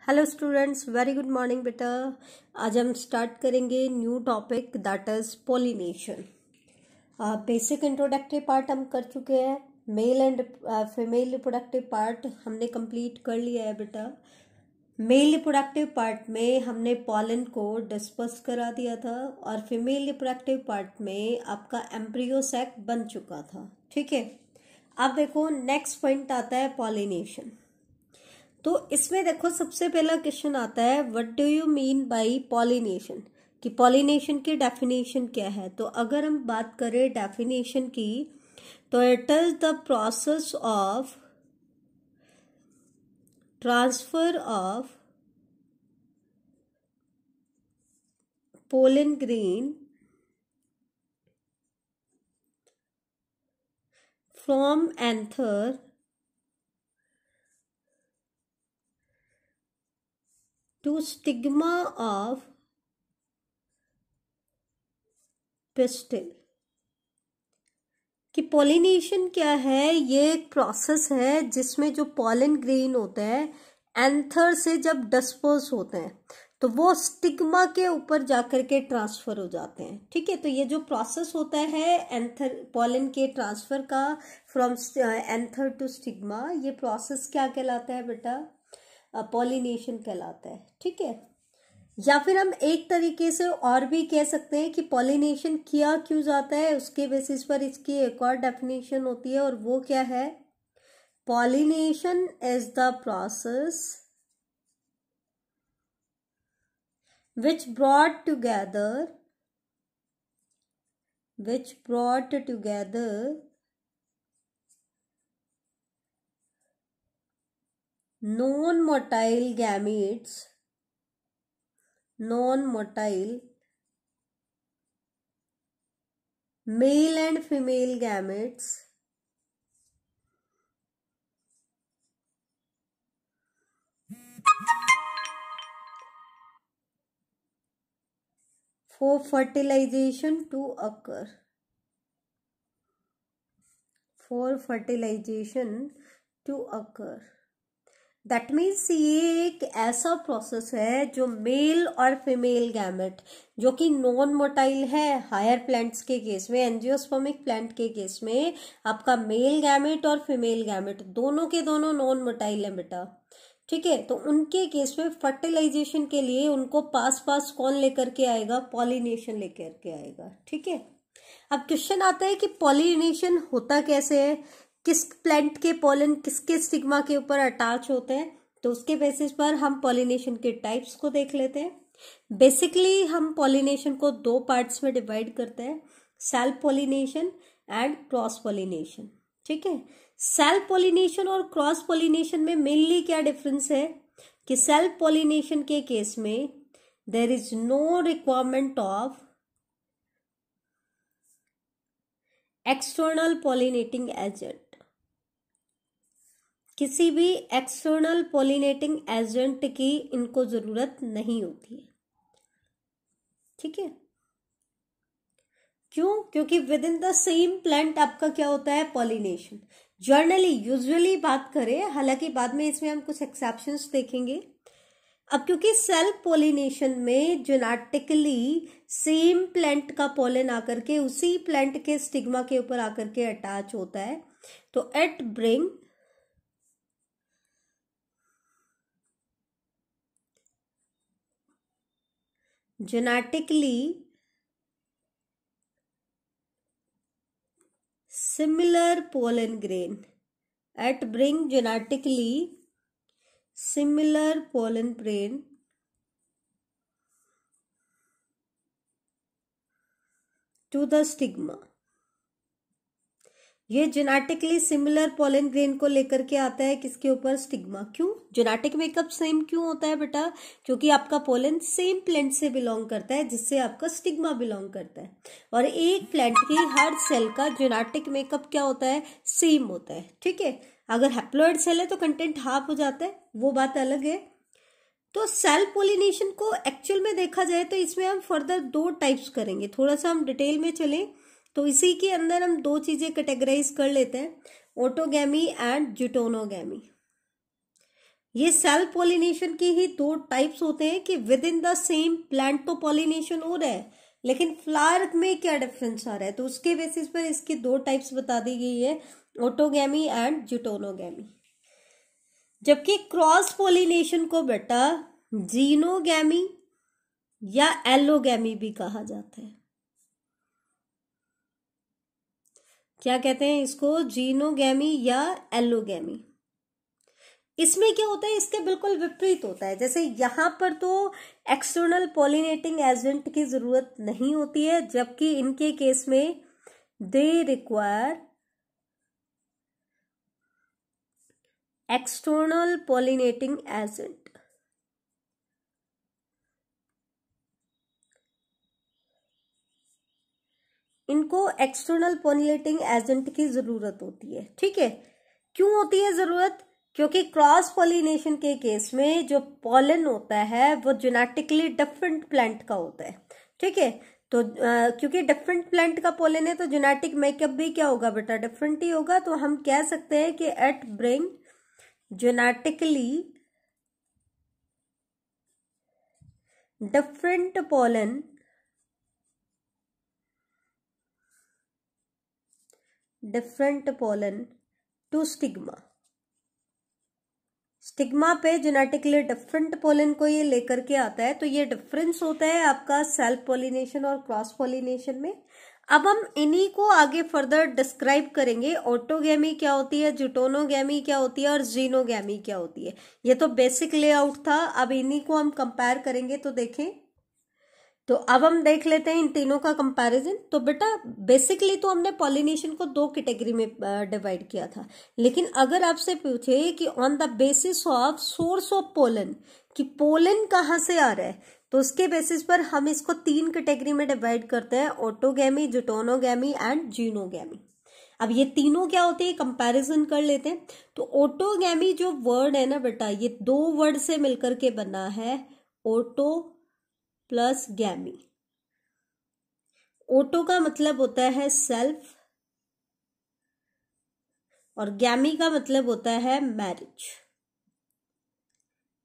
Hello students, very good morning बेटा। आज हम स्टार्ट करेंगे new topic that is pollination. Basic introductive part हम कर चुके हैं। Male and female reproductive part हमने कंप्लीट कर लिया है बेटा। मेल रिप्रोडक्टिव पार्ट में हमने पॉलन को डिस्पर्स करा दिया था और फीमेल रिप्रोडक्टिव पार्ट में आपका एम्ब्रियो सैक बन चुका था। ठीक है, अब देखो नेक्स्ट पॉइंट आता है पॉलिनेशन। तो इसमें देखो सबसे पहला क्वेश्चन आता है what do you mean by pollination, कि पॉलिनेशन की डेफिनेशन क्या है। तो अगर हम बात करें डेफिनेशन की तो it is the process of transfer of pollen grain from anther to stigma of pistil। कि पॉलिनेशन क्या है, ये एक प्रोसेस है जिसमें जो पॉलन ग्रेन होता है एंथर से जब डिस्पर्स होते हैं तो वो स्टिग्मा के ऊपर जाकर के ट्रांसफर हो जाते हैं। ठीक है, तो ये जो प्रोसेस होता है एंथर पॉलन के ट्रांसफर का फ्रॉम एंथर टू स्टिग्मा, ये प्रोसेस क्या कहलाता है बेटा? पॉलिनेशन कहलाता है। ठीक है, या फिर हम एक तरीके से और भी कह सकते हैं कि पॉलिनेशन किया क्यों जाता है, उसके बेसिस पर इसकी एक और डेफिनेशन होती है और वो क्या है? Pollination is the process which brought together non-motile male and female gametes for fertilization to occur। That means ये एक ऐसा प्रोसेस है जो मेल और फीमेल गैमेट जो कि नॉन मोटाइल है, हायर प्लांट्स के केस में, एंजियोस्पर्मिक प्लांट के केस में आपका मेल गैमेट और फीमेल गैमेट दोनों के दोनों नॉन मोटाइल है बेटा। ठीक है, तो उनके केस में फर्टिलाइजेशन के लिए उनको पास कौन लेकर के आएगा? पॉलिनेशन लेकर के आएगा। ठीक है, अब क्वेश्चन आता है कि पॉलिनेशन होता कैसे है, किस प्लांट के पॉलन किसके स्टिग्मा के ऊपर अटैच होते हैं। तो उसके बेसिस पर हम पॉलिनेशन के टाइप्स को देख लेते हैं। बेसिकली हम पॉलिनेशन को दो पार्ट्स में डिवाइड करते हैं, self pollination and cross pollination. ठीक है, सेल्फ पॉलिनेशन और क्रॉस पॉलिनेशन में मेनली क्या डिफरेंस है कि सेल्फ पॉलिनेशन के केस में there is no requirement of external pollinating agent. किसी भी एक्सटर्नल पॉलिनेटिंग एजेंट की इनको जरूरत नहीं होती है। ठीक है, क्यों? क्योंकि with in the same plant आपका क्या होता है? पॉलिनेशन। जनरली यूजुअली बात करें, हालांकि बाद में इसमें हम कुछ एक्सेप्शंस देखेंगे। अब क्योंकि सेल्फ पॉलिनेशन में जेनेटिकली सेम प्लांट का पॉलन आकर के उसी प्लांट के स्टिग्मा के ऊपर आकर के अटैच होता है, तो it bring genetically similar pollen grain to the stigma। ये जेनेटिकली सिमिलर पॉलन ग्रेन को लेकर के आता है किसके ऊपर? स्टिग्मा। क्यों? जेनेटिक मेकअप सेम क्यों होता है बेटा? क्योंकि आपका पोलन सेम प्लांट से बिलोंग करता है जिससे आपका स्टिग्मा बिलोंग करता है, और एक प्लांट की हर सेल का जेनेटिक मेकअप क्या होता है? सेम होता है। ठीक है, अगर हैप्लॉइड सेल है तो कंटेंट हाफ हो जाता है, वो बात अलग है। तो सेल्फ पोलिनेशन को एक्चुअल में देखा जाए तो इसमें हम फर्दर दो टाइप्स करेंगे। थोड़ा सा हम डिटेल में चलें तो इसी के अंदर हम दो चीजें कैटेगराइज कर लेते हैं, ऑटोगैमी एंड ज्यूटोनोगैमी। ये सेल्फ पॉलिनेशन की ही दो टाइप्स होते हैं कि with in the same plant तो पॉलिनेशन हो रहा है, लेकिन फ्लावर में क्या डिफरेंस आ रहा है, तो उसके बेसिस पर इसकी दो टाइप्स बता दी गई है, ऑटोगैमी एंड ज्यूटोनोगैमी। जबकि क्रॉस पॉलिनेशन को बेटा जीनोगैमी या एलोगैमी भी कहा जाता है। क्या कहते हैं इसको, जीनोगैमी या एलोगैमी। इसमें क्या होता है, इसके बिल्कुल विपरीत होता है। जैसे यहां पर तो एक्सटर्नल पॉलिनेटिंग एजेंट की जरूरत नहीं होती है, जबकि इनके केस में they require external pollinating agent. इनको एक्सटर्नल पॉलिनेटिंग एजेंट की जरूरत होती है। ठीक है, क्यों होती है जरूरत, क्योंकि क्रॉस पॉलिनेशन के केस में जो पॉलन होता है वो जेनेटिकली डिफरेंट प्लांट का होता है। ठीक है, तो क्योंकि डिफरेंट प्लांट का पॉलन है तो जेनेटिक मेकअप भी क्या होगा बेटा, डिफरेंट ही होगा। तो हम कह सकते हैं कि it bring genetically different pollen to stigma. Stigma पे जेनेटिकली डिफरेंट पोलन को ये लेकर के आता है। तो ये डिफरेंस होता है आपका सेल्फ पॉलिनेशन और क्रॉस पॉलिनेशन में। अब हम इन्हीं को आगे फर्दर डिस्क्राइब करेंगे, ऑटोगैमी क्या होती है, ज्यूटोनोगैमी क्या होती है और जीनोगैमी क्या होती है। ये तो बेसिक लेआउट था, अब इन्हीं को हम कंपेयर करेंगे। तो देखें, तो अब हम देख लेते हैं इन तीनों का कंपैरिजन। तो बेटा बेसिकली तो हमने पॉलिनेशन को दो कैटेगरी में डिवाइड किया था, लेकिन अगर आपसे पूछे कि on the basis of source of pollen, कि पोलन कहाँ से आ रहा है, तो उसके बेसिस पर हम इसको तीन कैटेगरी में डिवाइड करते हैं, ऑटोगैमी, ज्यूटोनोगैमी एंड जीनोगैमी। अब ये तीनों क्या होते हैं, कंपैरिजन कर लेते हैं। तो ऑटोगैमी जो वर्ड है ना बेटा, ये दो वर्ड से मिलकर के बना है, ऑटो प्लस गैमी। ऑटो का मतलब होता है सेल्फ और गैमी का मतलब होता है मैरिज।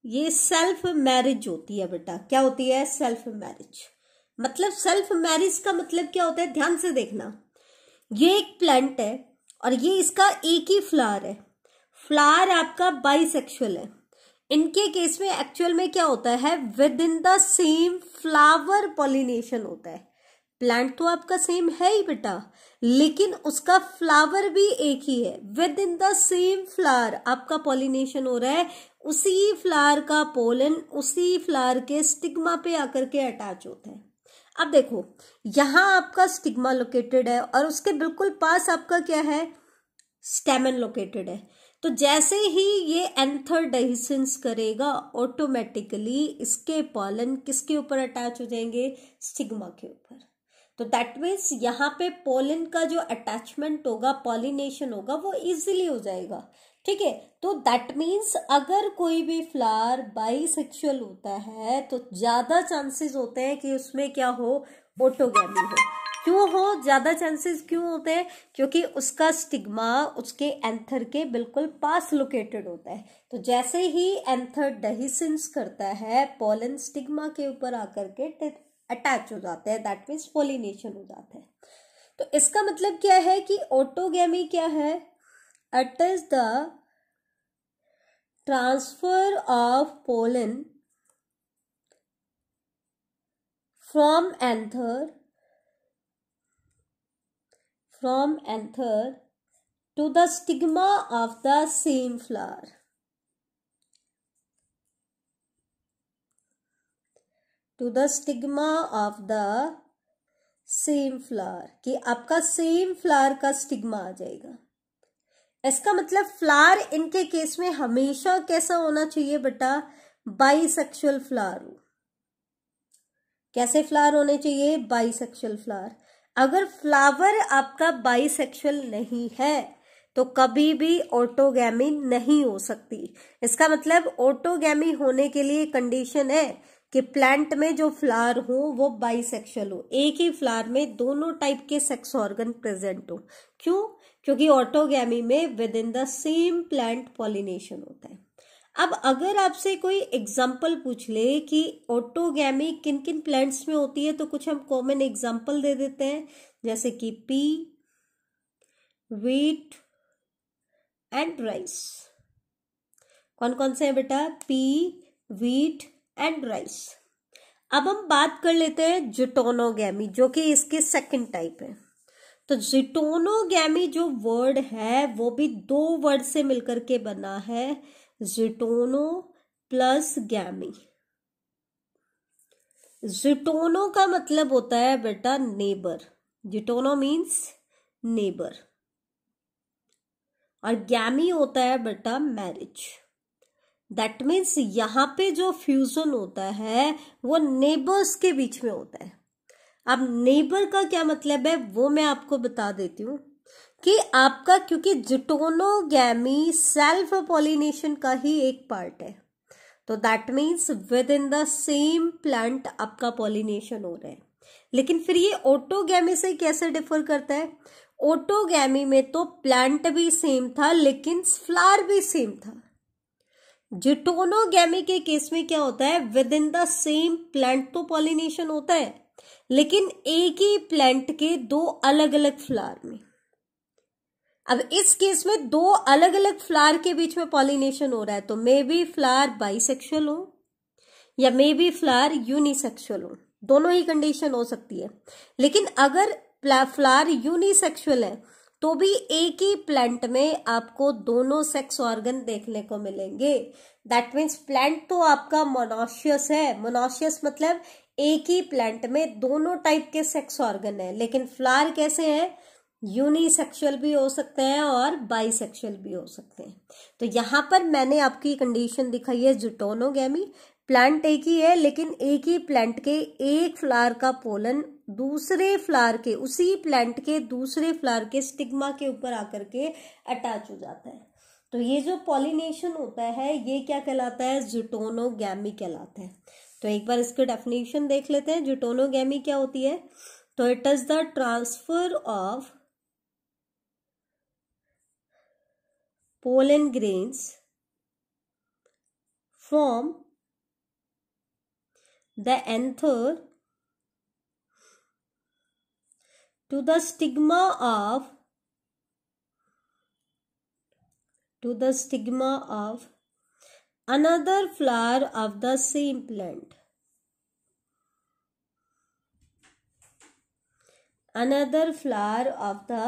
ये सेल्फ मैरिज होती है बेटा, क्या होती है, सेल्फ मैरिज। मतलब सेल्फ मैरिज का मतलब क्या होता है, ध्यान से देखना। ये एक प्लांट है और ये इसका एक ही फ्लावर है, फ्लावर आपका बाइसेक्सुअल है। इनके केस में एक्चुअल में क्या होता है, with in the same flower pollination होता है। प्लांट तो आपका सेम है ही बेटा, लेकिन उसका फ्लावर भी एक ही है। With in the same flower आपका पॉलिनेशन हो रहा है, उसी फ्लावर का पोलन उसी फ्लावर के स्टिग्मा पे आकर के अटैच होता है। अब देखो, यहां आपका स्टिग्मा लोकेटेड है और उसके बिल्कुल पास आपका क्या है, स्टेमन लोकेटेड है। तो जैसे ही ये एंथर डेहिसेंस करेगा, ऑटोमेटिकली इसके पॉलन किसके ऊपर अटैच हो जाएंगे, स्टिग्मा के ऊपर। तो दैट मीन्स यहाँ पे पोलन का जो अटैचमेंट होगा, पॉलिनेशन होगा, वो इजीली हो जाएगा। ठीक है, तो दैट मीन्स अगर कोई भी फ्लावर बाइसेक्सुअल होता है तो ज्यादा चांसेस होते हैं कि उसमें क्या हो, ऑटोगैमी हो। क्यों हो, ज्यादा चांसेस क्यों होते हैं, क्योंकि उसका स्टिग्मा उसके एंथर के बिल्कुल पास लोकेटेड होता है। तो जैसे ही एंथर डेहिसेंस करता है, पोलन स्टिग्मा के ऊपर आकर के अटैच हो जाते हैं, दैट मीन्स पॉलिनेशन हो जाता है। तो इसका मतलब क्या है कि ऑटोगैमी क्या है, it is the transfer of pollen from anther to the stigma of the same flower. To the stigma of the same flower, कि आपका सेम फ्लावर का स्टिग्मा आ जाएगा। इसका मतलब फ्लावर इनके केस में हमेशा कैसा होना चाहिए बेटा, बाइसेक्सुअल फ्लावर हो। कैसे फ्लावर होने चाहिए, बाइसेक्सुअल फ्लावर। अगर फ्लावर आपका बाइसेक्सुअल नहीं है तो कभी भी ऑटोगैमी नहीं हो सकती। इसका मतलब ऑटोगैमी होने के लिए कंडीशन है कि प्लांट में जो फ्लावर हो वो बाइसेक्सुअल हो, एक ही फ्लावर में दोनों टाइप के सेक्स ऑर्गन प्रेजेंट हो। क्यों, क्योंकि ऑटोगैमी में with in the same plant pollination होता है। अब अगर आपसे कोई एग्जाम्पल पूछ ले कि ऑटोगैमी किन किन प्लांट्स में होती है, तो कुछ हम कॉमन एग्जाम्पल दे देते हैं, जैसे कि पी, व्हीट एंड राइस। कौन कौन से हैं बेटा? P, wheat and rice. अब हम बात कर लेते हैं जिटोनोगैमी, जो कि इसके सेकंड टाइप है। तो जिटोनोगैमी जो वर्ड है वो भी दो वर्ड से मिलकर के बना है, जिटोनो प्लस गैमी। जिटोनो का मतलब होता है बेटा नेबर, जिटोनो मीन्स नेबर, और गैमी होता है बेटा मैरिज। दैट मीन्स यहाँ पे जो फ्यूजन होता है वो नेबर्स के बीच में होता है। अब नेबर का क्या मतलब है वो मैं आपको बता देती हूँ कि आपका, क्योंकि जिटोनोगैमी सेल्फ पॉलिनेशन का ही एक पार्ट है, तो that means with in the same plant आपका पॉलिनेशन हो रहा है। लेकिन फिर ये ऑटोगैमी से कैसे डिफर करता है? ऑटोगैमी में तो प्लांट भी सेम था लेकिन फ्लावर भी सेम था। जिटोनोगैमी के केस में क्या होता है, with in the same plant तो पॉलिनेशन होता है लेकिन एक ही प्लांट के दो अलग अलग फ्लावर में। अब इस केस में दो अलग अलग फ्लावर के बीच में पॉलिनेशन हो रहा है, तो मे बी फ्लावर बाइसेक्सुअल हो या मे बी फ्लावर यूनिसेक्सुअल हो, दोनों ही कंडीशन हो सकती है। लेकिन अगर फ्लावर यूनिसेक्सुअल है तो भी एक ही प्लांट में आपको दोनों सेक्स ऑर्गन देखने को मिलेंगे। दैट मीन्स प्लांट तो आपका मोनोशियस है, मोनोशियस मतलब एक ही प्लांट में दोनों टाइप के सेक्स ऑर्गन है, लेकिन फ्लावर कैसे हैं, यूनिसेक्सुअल भी हो सकते हैं और बाइसेक्सुअल भी हो सकते हैं। तो यहाँ पर मैंने आपकी कंडीशन दिखाई है जिटोनोगैमी, प्लांट एक ही है लेकिन एक ही प्लांट के एक फ्लावर का पोलन दूसरे फ्लावर के, उसी प्लांट के दूसरे फ्लावर के स्टिग्मा के ऊपर आकर के अटैच हो जाता है। तो ये जो पॉलिनेशन होता है ये क्या कहलाता है, जिटोनोगैमी कहलाता है। तो एक बार इसके डेफिनेशन देख लेते हैं, जिटोनोगैमी क्या होती है। तो it is the transfer of pollen grains from the anther to the stigma of another flower of the same plant, another flower of the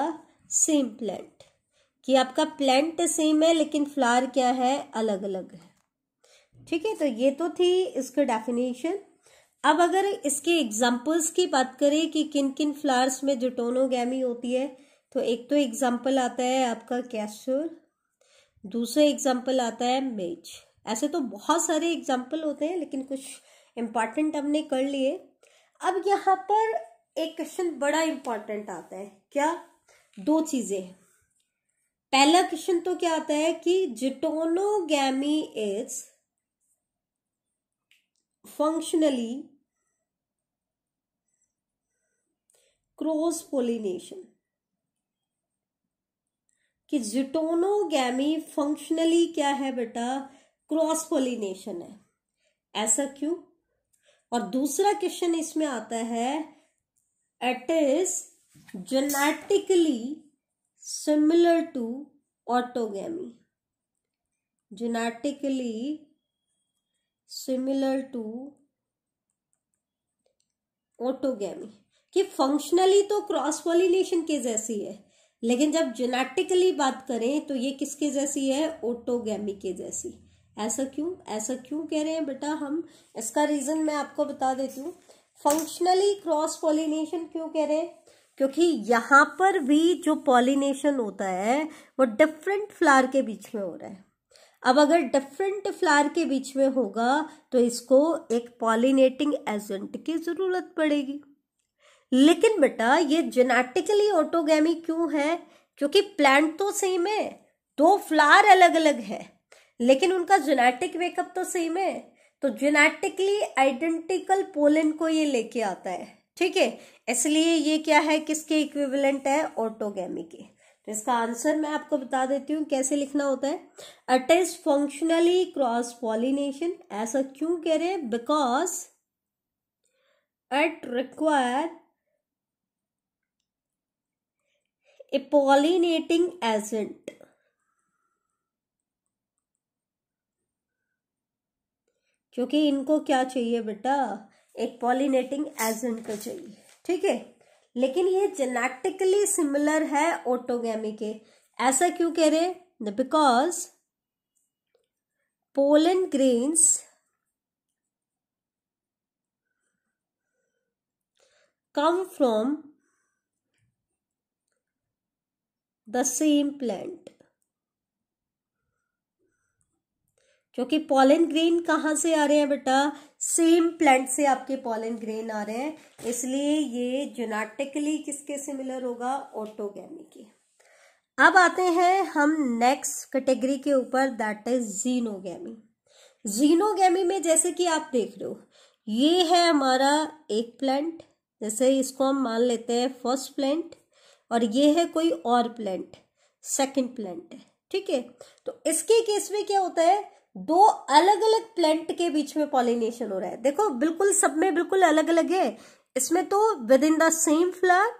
same plant, कि आपका प्लांट सेम है लेकिन फ्लावर क्या है, अलग अलग है। ठीक है, तो ये तो थी इसका डेफिनेशन। अब अगर इसके एग्जांपल्स की बात करें कि किन किन फ्लावर्स में जिटोनोगैमी होती है, तो एक तो एग्जांपल आता है आपका कैस्टर, दूसरा एग्जांपल आता है मेज। ऐसे तो बहुत सारे एग्जांपल होते हैं लेकिन कुछ इंपॉर्टेंट हमने कर लिए। अब यहाँ पर एक क्वेश्चन बड़ा इंपॉर्टेंट आता है, क्या? दो चीजें। पहला क्वेश्चन तो क्या आता है कि जिटोनोगैमी इज फंक्शनली क्रॉस पोलिनेशन, कि जिटोनोगैमी फंक्शनली क्या है बेटा, क्रॉस पोलिनेशन है। ऐसा क्यों? और दूसरा क्वेश्चन इसमें आता है, it is genetically similar to autogamy, genetically similar to autogamy, कि फंक्शनली तो क्रॉस पॉलिनेशन के जैसी है लेकिन जब जेनेटिकली बात करें तो ये किसके जैसी है, ऑटोगैमी के जैसी। ऐसा क्यों? ऐसा क्यों कह रहे हैं बेटा हम, इसका रीजन मैं आपको बता देती हूँ। फंक्शनली क्रॉस पॉलिनेशन क्यों कह रहे हैं, क्योंकि यहाँ पर भी जो पॉलिनेशन होता है वो डिफरेंट फ्लावर के बीच में हो रहा है। अब अगर डिफरेंट फ्लावर के बीच में होगा तो इसको एक पॉलिनेटिंग एजेंट की जरूरत पड़ेगी। लेकिन बेटा ये जेनेटिकली ऑटोगैमी क्यों है, क्योंकि प्लांट तो सेम है, दो फ्लावर अलग अलग है लेकिन उनका जेनेटिक मेकअप तो सेम है, तो जेनेटिकली आइडेंटिकल पोलन को ये लेके आता है। ठीक है, इसलिए ये क्या है, किसके इक्विवेलेंट है, ऑटोगैमी के। तो इसका आंसर मैं आपको बता देती हूँ कैसे लिखना होता है। It is functionally cross pollination. ऐसा क्यों कह रहे हैं? Because it require a pollinating agent. क्योंकि इनको क्या चाहिए बेटा? एक पॉलिनेटिंग एजेंट तो चाहिए, ठीक है। लेकिन ये जेनेटिकली सिमिलर है ऑटोगैमी के। ऐसा क्यों कह रहे हैं? Because pollen grains come from the same plant. क्योंकि पॉलन ग्रेन कहाँ से आ रहे हैं बेटा? सेम प्लांट से आपके पॉलन ग्रेन आ रहे हैं, इसलिए ये जेनेटिकली किसके सिमिलर होगा? ऑटोगैमी के। अब आते हैं हम नेक्स्ट कैटेगरी के ऊपर, दैट इज जीनोगैमी। जीनोगैमी में जैसे कि आप देख रहे हो, ये है हमारा एक प्लांट, जैसे इसको हम मान लेते हैं फर्स्ट प्लांट, और ये है कोई और प्लांट, सेकंड प्लांट है, ठीक है। तो इसके केस में क्या होता है? दो अलग अलग प्लांट के बीच में पॉलिनेशन हो रहा है। देखो बिल्कुल सब में बिल्कुल अलग अलग है। इसमें तो within the same flower,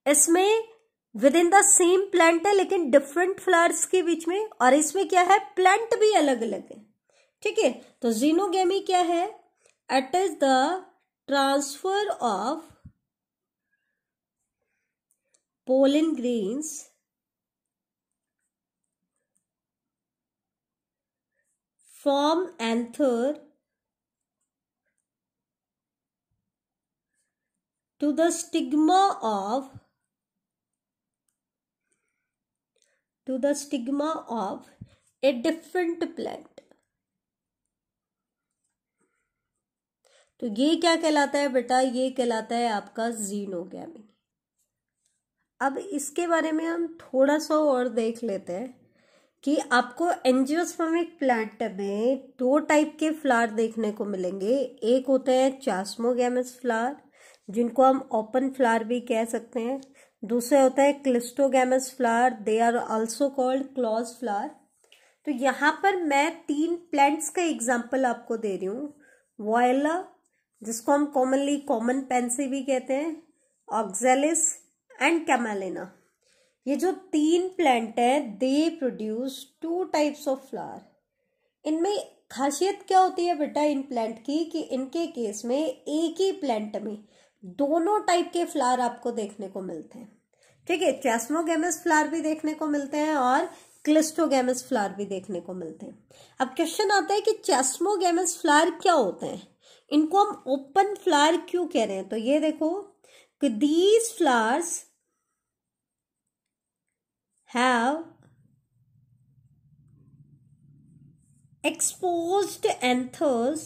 इसमें within the same plant है लेकिन डिफरेंट फ्लावर्स के बीच में, और इसमें क्या है? प्लांट भी अलग अलग है, ठीक है। तो जीनोगैमी क्या है? It is the transfer of pollen grains from anther to the stigma of a different plant। तो ये क्या कहलाता है बेटा? ये कहलाता है आपका जीनोगैमी। अब इसके बारे में हम थोड़ा सा और देख लेते हैं कि आपको एंजियोस्पर्मिक प्लांट में दो टाइप के फ्लावर देखने को मिलेंगे। एक होते हैं चास्मोगैमस फ्लावर, जिनको हम ओपन फ्लावर भी कह सकते हैं। दूसरे होता है cleistogamous flower, they are also called close flower. तो यहाँ पर मैं 3 प्लांट्स का एग्जाम्पल आपको दे रही हूँ। वॉयला, जिसको हम कॉमनली कॉमन पेंसी भी कहते हैं, ऑक्जेलिस एंड कैमेलिना। ये जो 3 प्लांट है, they produce 2 types of flower. इनमें खासियत क्या होती है बेटा इन प्लांट की, कि इनके केस में एक ही प्लांट में दोनों टाइप के फ्लावर आपको देखने को मिलते हैं, ठीक है। चास्मोगैमस फ्लावर भी देखने को मिलते हैं और क्लिस्टोगैमस फ्लावर भी देखने को मिलते हैं। अब क्वेश्चन आता है कि चास्मोगैमस फ्लावर क्या होते हैं, इनको हम ओपन फ्लावर क्यों कह रहे हैं? तो ये देखो कि these flowers have exposed anthers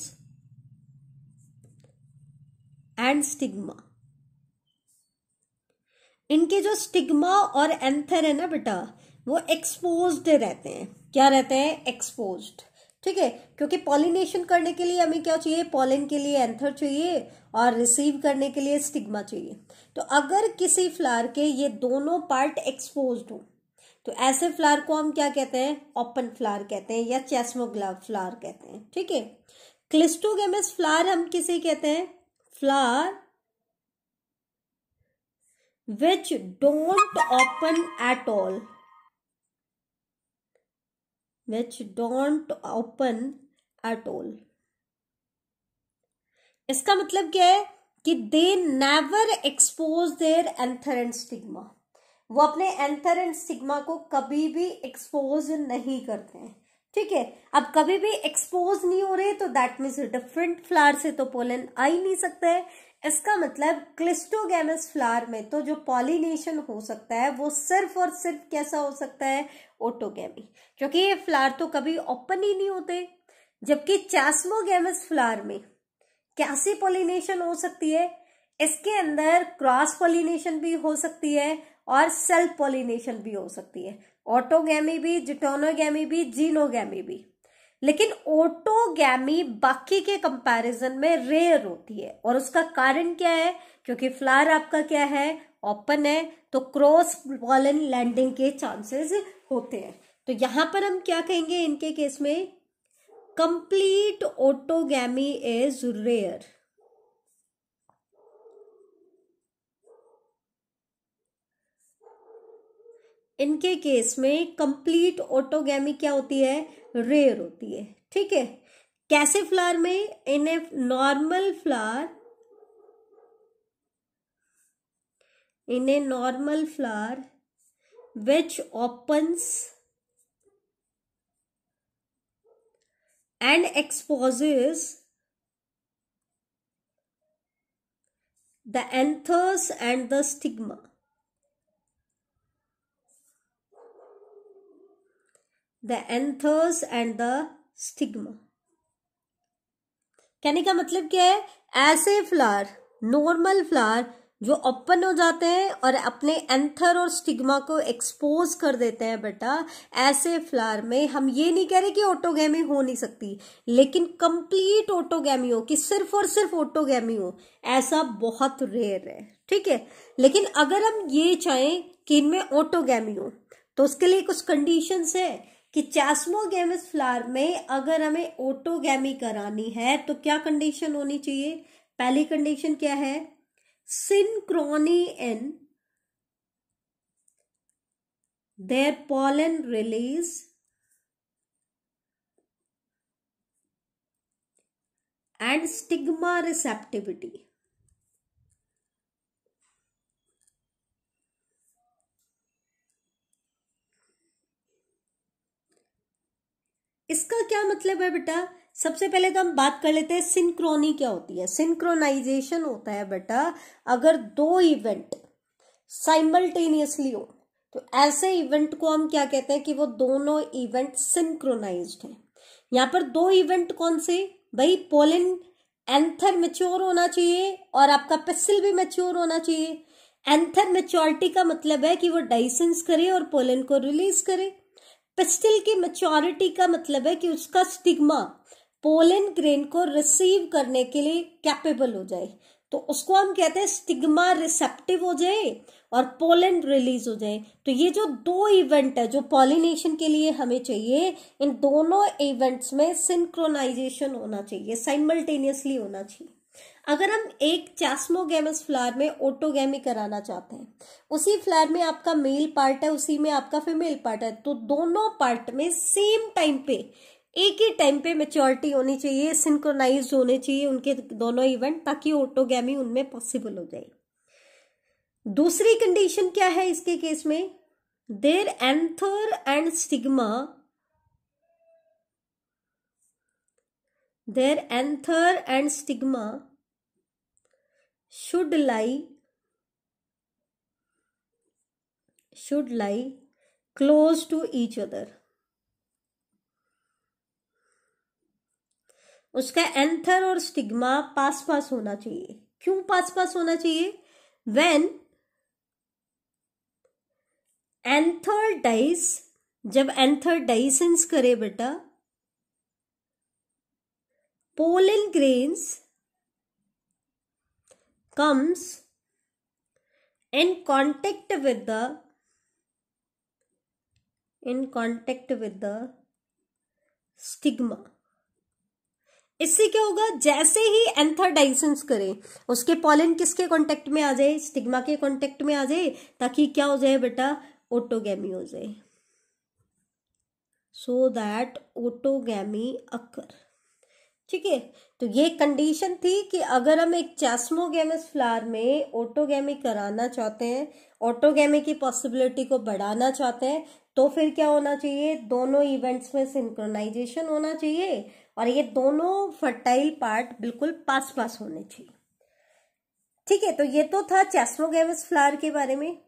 and stigma। इनके जो स्टिग्मा और एंथर है ना बेटा, वो एक्सपोज्ड रहते हैं। क्या रहते हैं? एक्सपोज्ड, ठीक है। क्योंकि पॉलिनेशन करने के लिए हमें क्या चाहिए? पॉलन के लिए एंथर चाहिए और रिसीव करने के लिए स्टिग्मा चाहिए। तो अगर किसी फ्लावर के ये दोनों पार्ट एक्सपोज्ड हो तो ऐसे फ्लावर को हम क्या कहते हैं? ओपन फ्लावर कहते हैं या चेस्मोग्लाव फ्लावर कहते हैं, ठीक है। क्लिस्टोगैमस फ्लावर हम किसे कहते हैं? Flower which don't open at all, which don't open at all. इसका मतलब क्या है? कि they never expose their anther and stigma. वो अपने एंथर एंड स्टिग्मा को कभी भी एक्सपोज नहीं करते हैं, ठीक है। अब कभी भी एक्सपोज नहीं हो रहे तो दैट मीन्स डिफरेंट फ्लावर से तो पोलन आ ही नहीं सकता है। इसका मतलब क्लिस्टोगैमस फ्लावर में तो जो पॉलिनेशन हो सकता है वो सिर्फ और सिर्फ कैसा हो सकता है? ऑटोगैमी, क्योंकि ये फ्लावर तो कभी ओपन ही नहीं होते। जबकि चास्मोगैमस फ्लावर में कैसी पॉलिनेशन हो सकती है? इसके अंदर क्रॉस पॉलिनेशन भी हो सकती है और सेल्फ पॉलिनेशन भी हो सकती है। ऑटोगैमी भी, जिटोनोगैमी भी, जीनोगैमी भी। लेकिन ऑटोगैमी बाकी के कंपैरिजन में रेयर होती है, और उसका कारण क्या है? क्योंकि फ्लावर आपका क्या है? ओपन है तो क्रॉस पॉलन लैंडिंग के चांसेस होते हैं। तो यहां पर हम क्या कहेंगे इनके केस में, कंप्लीट ऑटोगैमी इज रेयर। इनके केस में कंप्लीट ऑटोगैमी क्या होती है, रेयर होती है। ठीक है, कैसे फ्लावर में, in a normal flower, in a normal flower which opens and exposes the anthers and the stigma. The anthers and the stigma. कहने का मतलब क्या है, ऐसे फ्लावर, नॉर्मल फ्लावर जो ओपन हो जाते हैं और अपने एंथर और स्टिग्मा को एक्सपोज कर देते हैं बेटा, ऐसे फ्लावर में हम ये नहीं कह रहे कि ऑटोगैमी हो नहीं सकती, लेकिन कंप्लीट ऑटोगैमी हो, कि सिर्फ और सिर्फ ऑटोगैमी हो, ऐसा बहुत रेयर है। ठीक है, लेकिन अगर हम ये चाहें कि इनमें ऑटोगैमी हो तो उसके लिए कुछ कंडीशंस है कि चैस्मोगैमस फ्लावर में अगर हमें ऑटोगैमी करानी है तो क्या कंडीशन होनी चाहिए। पहली कंडीशन क्या है, synchrony in their pollen release and stigma receptivity। इसका क्या मतलब है बेटा, सबसे पहले तो हम बात कर लेते हैं सिंक्रोनी क्या होती है। सिंक्रोनाइजेशन होता है बेटा अगर दो इवेंट साइमल्टेनियसली हो, तो ऐसे इवेंट को हम क्या कहते हैं कि वो दोनों इवेंट सिंक्रोनाइज्ड हैं। यहां पर दो इवेंट कौन से भाई, पोलन एंथर मैच्योर होना चाहिए और आपका पेसिल भी मैच्योर होना चाहिए। एंथर मैच्योरिटी का मतलब है कि वो डाइसेंस करे और पोलन को रिलीज करे। पिस्टिल की मैच्योरिटी का मतलब है कि उसका स्टिग्मा पोलन ग्रेन को रिसीव करने के लिए कैपेबल हो जाए, तो उसको हम कहते हैं स्टिग्मा रिसेप्टिव हो जाए और पोलन रिलीज हो जाए। तो ये जो दो इवेंट है जो पॉलिनेशन के लिए हमें चाहिए, इन दोनों इवेंट्स में सिंक्रोनाइजेशन होना चाहिए, साइमल्टेनियसली होना चाहिए। अगर हम एक चैस्मोगैमस फ्लावर में ऑटोगैमी कराना चाहते हैं, उसी फ्लावर में आपका मेल पार्ट है, उसी में आपका फीमेल पार्ट है, तो दोनों पार्ट में सेम टाइम पे, एक ही टाइम पे मैच्योरिटी होनी चाहिए, सिंक्रोनाइज होने चाहिए उनके दोनों इवेंट, ताकि ऑटोगैमी उनमें पॉसिबल हो जाए। दूसरी कंडीशन क्या है इसके केस में, their anther and stigma, their anther and stigma should lie close to each other। उसका एंथर और स्टिग्मा पास पास होना चाहिए। क्यों पास पास होना चाहिए, when एंथर डाइस, जब एंथर डाइसेंस करे बेटा, pollen grains comes in contact with the stigma। इससे क्या होगा, जैसे ही एंथर डाइसेंस करे उसके पॉलन किसके कांटेक्ट में आ जाए, स्टिग्मा के कांटेक्ट में आ जाए, ताकि क्या हो जाए बेटा, ऑटोगैमी हो जाए, सो दैट ऑटोगैमी अकर। ठीक है, तो ये कंडीशन थी कि अगर हम एक चैस्मोगैमस फ्लावर में ऑटोगैमी कराना चाहते हैं, ऑटोगैमी की पॉसिबिलिटी को बढ़ाना चाहते हैं, तो फिर क्या होना चाहिए, दोनों इवेंट्स में सिंक्रोनाइजेशन होना चाहिए और ये दोनों फर्टाइल पार्ट बिल्कुल पास पास होने चाहिए। ठीक है, तो ये तो था चैस्मोगैमस फ्लावर के बारे में।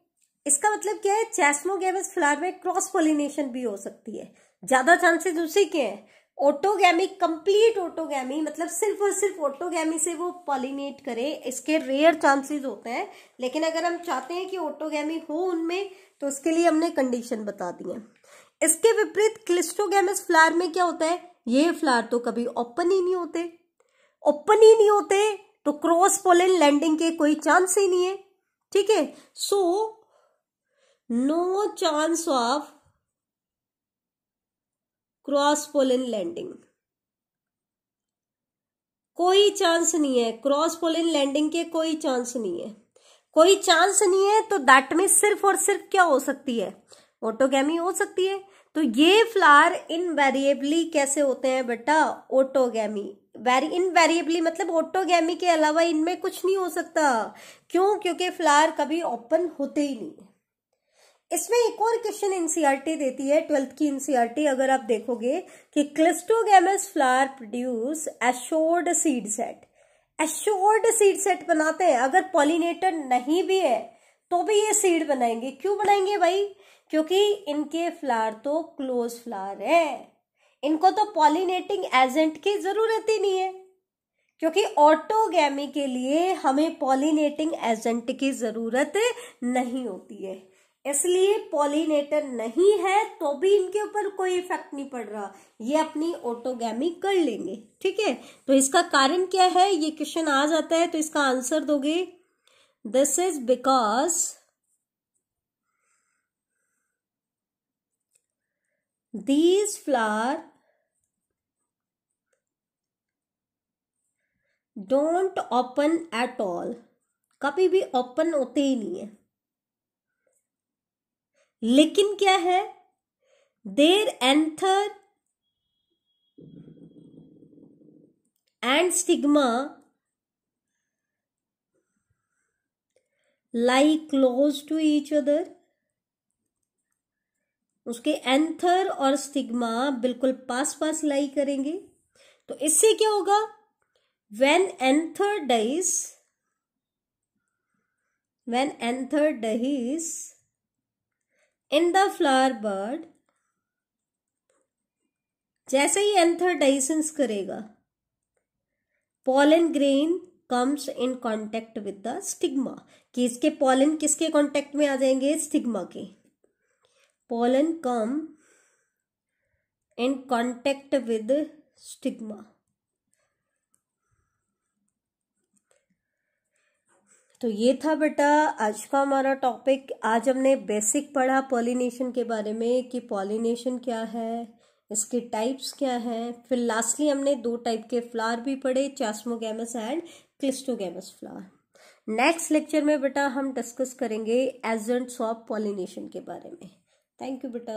इसका मतलब क्या है, चैस्मोगैमस फ्लावर में क्रॉस पॉलिनेशन भी हो सकती है, ज्यादा चांसेस उसी के हैं। ऑटोगैमी, कंप्लीट ऑटोगैमी मतलब सिर्फ और सिर्फ ऑटोगैमी से वो पॉलिनेट करे, इसके रेयर चांसेस होते हैं, लेकिन अगर हम चाहते हैं कि ऑटोगैमी हो उनमें, तो उसके लिए हमने कंडीशन बता दी है। इसके विपरीत क्लिस्टोगैमस फ्लावर में क्या होता है, ये फ्लावर तो कभी ओपन ही नहीं होते, तो क्रॉस पोलन लैंडिंग के कोई चांस ही नहीं है। ठीक है। So no chance of cross pollen landing, कोई चांस नहीं है, क्रॉस पोलन लैंडिंग के कोई चांस नहीं है, कोई चांस नहीं है। तो दैट में सिर्फ और सिर्फ क्या हो सकती है, ऑटोगैमी हो सकती है। तो ये फ्लावर इनवेरिएबली कैसे होते हैं बेटा, ऑटोगैमी। इनवेरिएबली मतलब ऑटोगैमी के अलावा इनमें कुछ नहीं हो सकता। क्यों? क्योंकि फ्लावर कभी ओपन होते ही नहीं है। इसमें एक और क्वेश्चन एनसीईआरटी देती है, 12th की एनसीईआरटी, अगर आप देखोगे कि cleistogamous flower produce assured seed set. Assured seed set बनाते हैं, अगर पॉलिनेटर नहीं भी है तो भी ये सीड बनाएंगे। क्यों बनाएंगे भाई? क्योंकि इनके फ्लावर तो क्लोज फ्लावर है, इनको तो पॉलिनेटिंग एजेंट की जरूरत ही नहीं है, क्योंकि ऑटोगैमी के लिए हमें पॉलिनेटिंग एजेंट की जरूरत नहीं होती है। इसलिए पॉलिनेटर नहीं है तो भी इनके ऊपर कोई इफेक्ट नहीं पड़ रहा, ये अपनी ऑटोगैमी कर लेंगे। ठीक है, तो इसका कारण क्या है, ये क्वेश्चन आ जाता है तो इसका आंसर दोगे, this is because these flower don't open at all, कभी भी ओपन होते ही नहीं है। लेकिन क्या है, their anther and stigma lie close to each other। उसके एंथर और स्टिग्मा बिल्कुल पास पास लाई करेंगे। तो इससे क्या होगा, when anther dies in the flower bud, जैसे ही एंथर डाइसेंस करेगा, pollen grain comes in contact with the stigma, कि इसके pollen किसके कांटेक्ट में आ जाएंगे, स्टिग्मा के। pollen come in contact with stigma। तो ये था बेटा आज का हमारा टॉपिक। आज हमने बेसिक पढ़ा पॉलिनेशन के बारे में कि पॉलिनेशन क्या है, इसके टाइप्स क्या हैं। फिर लास्टली हमने 2 टाइप के फ्लावर भी पढ़े, chasmogamous and cleistogamous flower. Next lecture में बेटा हम डिस्कस करेंगे एजेंट्स ऑफ पॉलिनेशन के बारे में। थैंक यू बेटा।